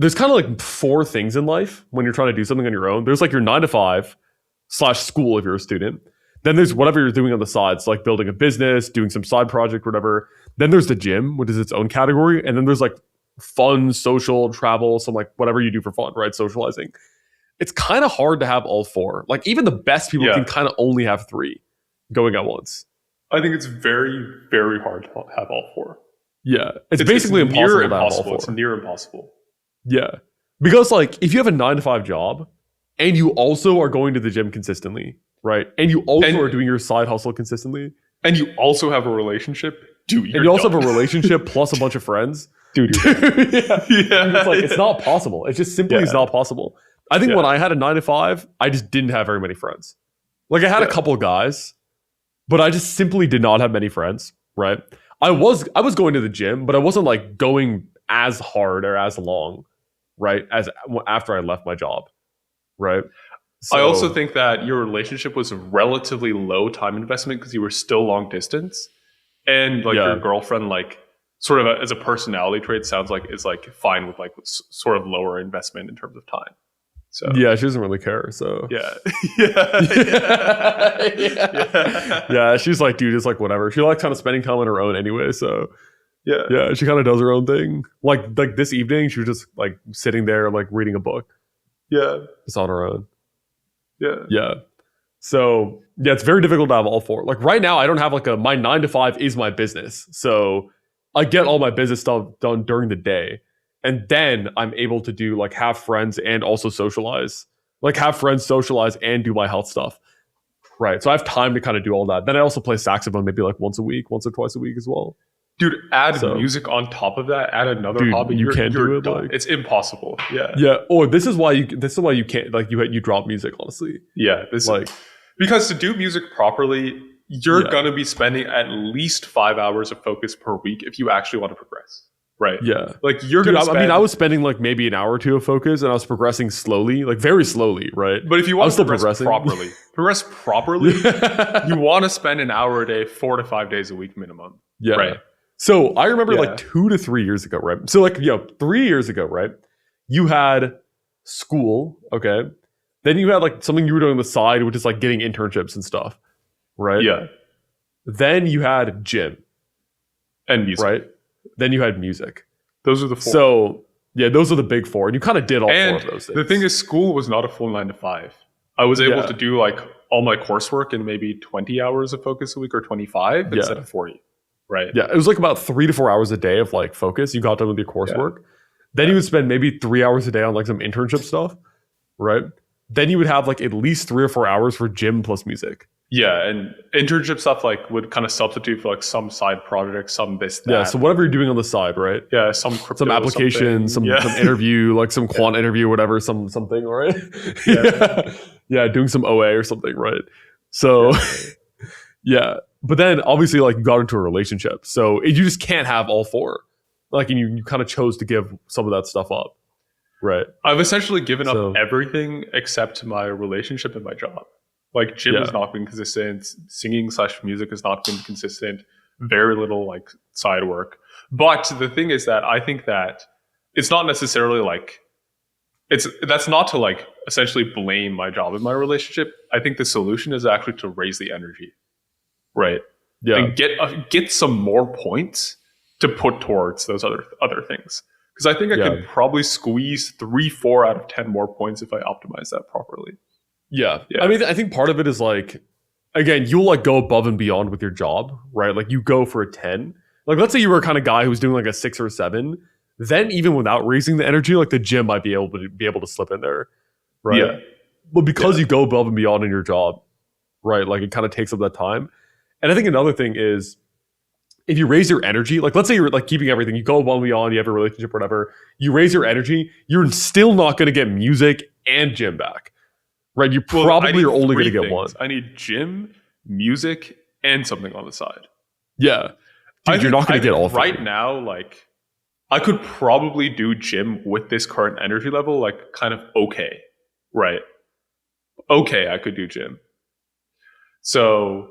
there's kind of like 4 things in life when you're trying to do something on your own. There's like your 9 to 5 / school if you're a student. Then there's whatever you're doing on the side. So like building a business, doing some side project, whatever. Then there's the gym, which is its own category. And then there's like fun, social, travel, some like whatever you do for fun, right? Socializing. It's kind of hard to have all 4. Like even the best people can kind of only have 3 going at once. I think it's very, very hard to have all 4. Yeah. It's basically impossible to have all 4. It's near impossible. Yeah. Because like if you have a 9 to 5 job and you also are going to the gym consistently, right? And you also are doing your side hustle consistently. And you also have a relationship. And you also have a relationship plus a bunch of friends. Dude. It's like, it's not possible. It just simply is not possible. I think when I had a 9 to 5, I just didn't have very many friends. Like I had a couple guys, but I just simply did not have many friends, right? I was going to the gym, but I wasn't like going as hard or as long, right? As after I left my job, right? So, I also think that your relationship was a relatively low time investment because you were still long distance, and like your girlfriend, like sort of as a personality trait, sounds like is like fine with like sort of lower investment in terms of time. So yeah, she doesn't really care. So yeah, she's like, dude, it's like whatever. She likes kind of spending time on her own anyway. So yeah, she kind of does her own thing. Like this evening, she was just like sitting there like reading a book. Yeah, just on her own. Yeah. So yeah, it's very difficult to have all 4. Like right now, I don't have like my 9 to 5 is my business. So I get all my business stuff done during the day. And then I'm able to do like have friends and also socialize. Like have friends socialize and do my health stuff. Right. So I have time to kind of do all that. Then I also play saxophone maybe like once or twice a week as well. Dude, add music on top of that. Add another hobby. You can't do it. Like, it's impossible. Yeah. Yeah. Or this is why you can't like you drop music. Honestly. Yeah. Because to do music properly, you're gonna be spending at least 5 hours of focus per week if you actually want to progress. Right. Yeah. Like you're gonna. I was spending like maybe an hour or 2 of focus, and I was progressing slowly, like very slowly. Right. But if you want to progress properly, you want to spend an hour a day, 4 to 5 days a week minimum. Yeah. Right. So I remember like 2 to 3 years ago, right? So like, 3 years ago, right? You had school, okay? Then you had like something you were doing on the side, which is like getting internships and stuff, right? Yeah. Then you had gym. And music. Right? Then you had music. Those are the 4. So yeah, those are the big 4. And you kind of did all 4 of those things. The thing is, school was not a full 9 to 5. I was able to do like all my coursework in maybe 20 hours of focus a week or 25 instead of 40. Right. Yeah, it was like about 3 to 4 hours a day of like focus. You got done with your coursework. Then you would spend maybe 3 hours a day on like some internship stuff, right? Then you would have like at least 3 or 4 hours for gym plus music. Yeah, and internship stuff like would kind of substitute for like some side project, some this, that. Yeah, so whatever you're doing on the side, right? Yeah, some crypto, some application, some interview, like some quant interview, whatever, something, right? Yeah, doing some OA or something, right? So yeah. But then obviously like you got into a relationship. So you just can't have all 4. Like and you kind of chose to give some of that stuff up. Right. I've essentially given up everything except my relationship and my job. Like gym has not been consistent. Singing / music has not been consistent. Very little like side work. But the thing is that I think that it's not necessarily like that's not to like essentially blame my job and my relationship. I think the solution is actually to raise the energy. Right. Yeah. And get some more points to put towards those other things. Because I think I could probably squeeze 3-4 out of 10 more points if I optimize that properly. Yeah. I mean, I think part of it is like, again, you'll like go above and beyond with your job, right? Like you go for a 10. Like let's say you were a kind of guy who's doing like a 6 or 7. Then even without raising the energy, like the gym might be able to slip in there, right? Yeah. But because you go above and beyond in your job, right? Like it kind of takes up that time. And I think another thing is if you raise your energy, like let's say you're like keeping everything, you go above and beyond, you have a relationship or whatever, you raise your energy, you're still not going to get music and gym back, right? You probably are only going to get one. I need gym, music, and something on the side. Yeah. Dude, you're not going to get all three. Right now, like I could probably do gym with this current energy level, like kind of okay, right? Okay, I could do gym. So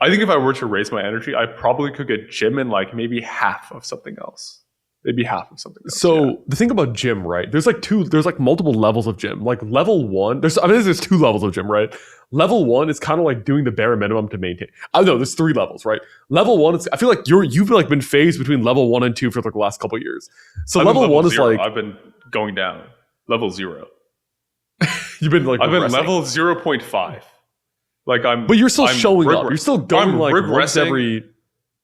I think if I were to raise my energy, I probably could get gym and like maybe half of something else. maybe half of something else. So the thing about gym, right? There's like multiple levels of gym. Like level 1, there's 2 levels of gym, right? Level 1 is kind of like doing the bare minimum to maintain. I know there's 3 levels, right? Level 1 is, I feel like you've like been phased between level 1 and 2 for like the last couple of years. So level 1 is like, I've been going down. Level 0. You've been like, I've been level 0.5. Like but you're still showing up. You're still going like once every.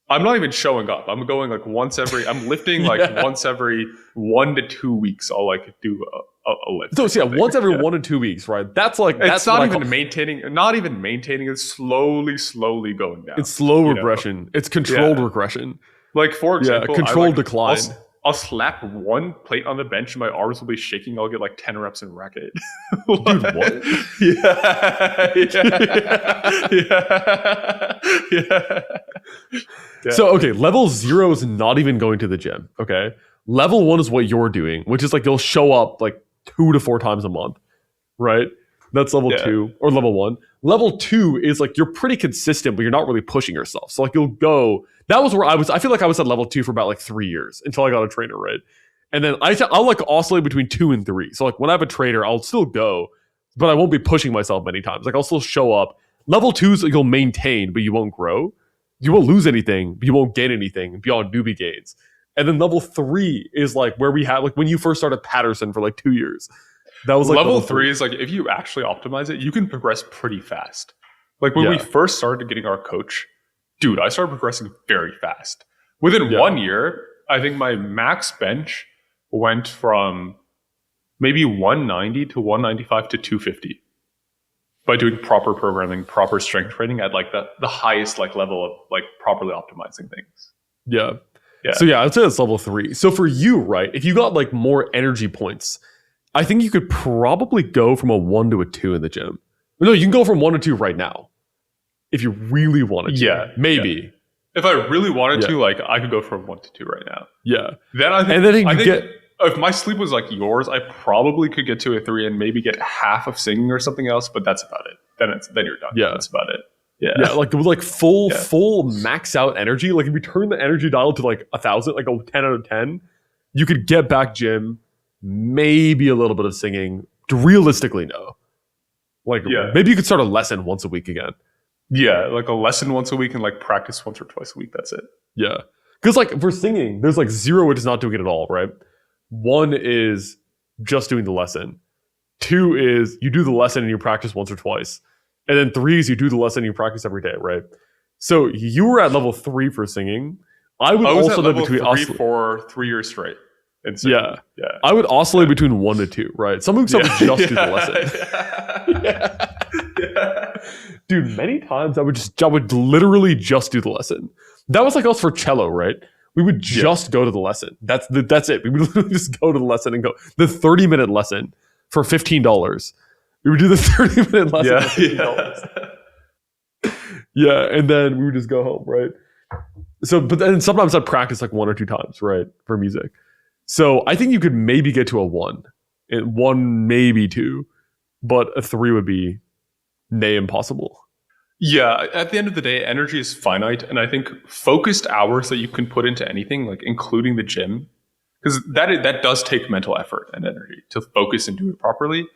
I'm not even showing up. I'm going like once every. I'm lifting like once every 1 to 2 weeks. I'll like do a lift. So once every 1 to 2 weeks, right? That's like it's not even maintaining. Not even maintaining. It's slowly going down. It's slow regression. It's controlled regression. Like for example, controlled decline. I'll slap one plate on the bench and my arms will be shaking. I'll get like 10 reps in racket. Dude, what? Yeah. So, okay, level 0 is not even going to the gym, okay? Level 1 is what you're doing, which is like you'll show up like 2 to 4 times a month, right? That's level 2 or level 1. Level 2 is like you're pretty consistent, but you're not really pushing yourself. So like you'll go. That was where I feel like I was at level 2 for about like 3 years until I got a trainer, right? And then I'll like oscillate between 2 and 3. So like when I have a trainer, I'll still go, but I won't be pushing myself many times. Like I'll still show up. Level 2 is like you'll maintain, but you won't grow. You won't lose anything, but you won't gain anything beyond newbie gains. And then level 3 is like where we had like when you first started Patterson for like 2 years. That was like level 3 is like if you actually optimize it, you can progress pretty fast. Like when we first started getting our coach, dude, I started progressing very fast. Within 1 year, I think my max bench went from maybe 190 to 195 to 250 by doing proper programming, proper strength training at like the highest like level of like properly optimizing things. Yeah. So I'd say that's level 3. So for you, right, if you got like more energy points, I think you could probably go from a 1 to a 2 in the gym. No, you can go from 1 to 2 right now. If you really wanted to. Yeah. Maybe. Yeah. If I really wanted to, like I could go from 1 to 2 right now. Yeah. Then I think if my sleep was like yours, I probably could get to a 3 and maybe get half of singing or something else, but that's about it. Then you're done. Yeah. That's about it. Yeah. Yeah, like full max out energy. Like if you turn the energy dial to like 1,000, like a 10 out of 10, you could get back gym, maybe a little bit of singing. Realistically, no. Like maybe you could start a lesson once a week again. Yeah, like a lesson once a week and like practice once or twice a week. That's it. Yeah. Because like for singing, there's like 0, which is not doing it at all, right? 1 is just doing the lesson. 2 is you do the lesson and you practice once or twice. And then 3 is you do the lesson and you practice every day, right? So you were at level 3 for singing. I was also at level 3 for 3 years straight. Yeah. I would oscillate between 1 to 2, right? Some weeks I would just do the lesson. Dude, many times I would literally just do the lesson. That was like us for cello, right? We would just go to the lesson. That's it. We would literally just go to the lesson and go. The 30-minute lesson for $15. We would do the 30-minute lesson for $15. Yeah, and then we would just go home, right? So, but then sometimes I'd practice like 1 or 2 times, right, for music. So I think you could maybe get to a 1, and 1 maybe 2, but a 3 would be nay impossible. Yeah, at the end of the day, energy is finite, and I think focused hours that you can put into anything, like including the gym, because that does take mental effort and energy to focus and do it properly.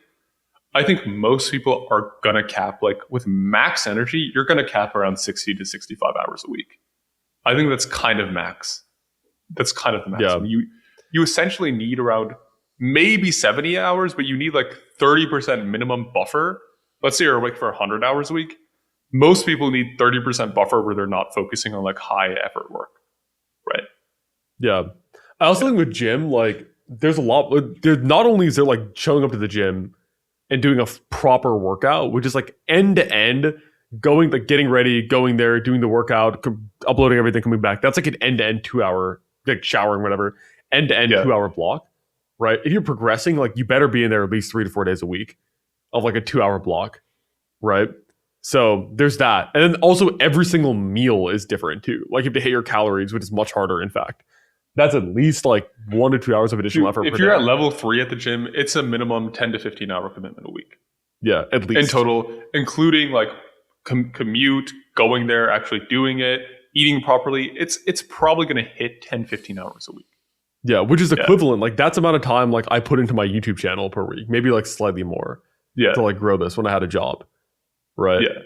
I think most people are gonna cap, like with max energy, you're gonna cap around 60 to 65 hours a week. I think that's kind of max. That's kind of the maximum. Yeah. You essentially need around maybe 70 hours, but you need like 30% minimum buffer. Let's say you're awake for 100 hours a week. Most people need 30% buffer where they're not focusing on like high effort work, right? Yeah. I also think with gym, like there's a lot, there not only is there like showing up to the gym and doing a proper workout, which is like end to end, going, like getting ready, going there, doing the workout, uploading everything, coming back. That's like an end to end 2 hour, like showering, whatever, end to end 2 hour block, right? If you're progressing, like you better be in there at least 3 to 4 days a week of like a 2 hour block, right? So there's that. And then also every single meal is different too. Like you have to hit your calories, which is much harder, in fact. That's at least like 1 to 2 hours of additional effort. If you're at level 3 at the gym, it's a minimum 10 to 15 hour commitment a week. Yeah, at least. In total, including like commute, going there, actually doing it, eating properly. It's probably going to hit 10, 15 hours a week. Yeah, which is equivalent. Like that's the amount of time like I put into my YouTube channel per week, maybe like slightly more. Yeah. To like grow this when I had a job. Right. Yeah.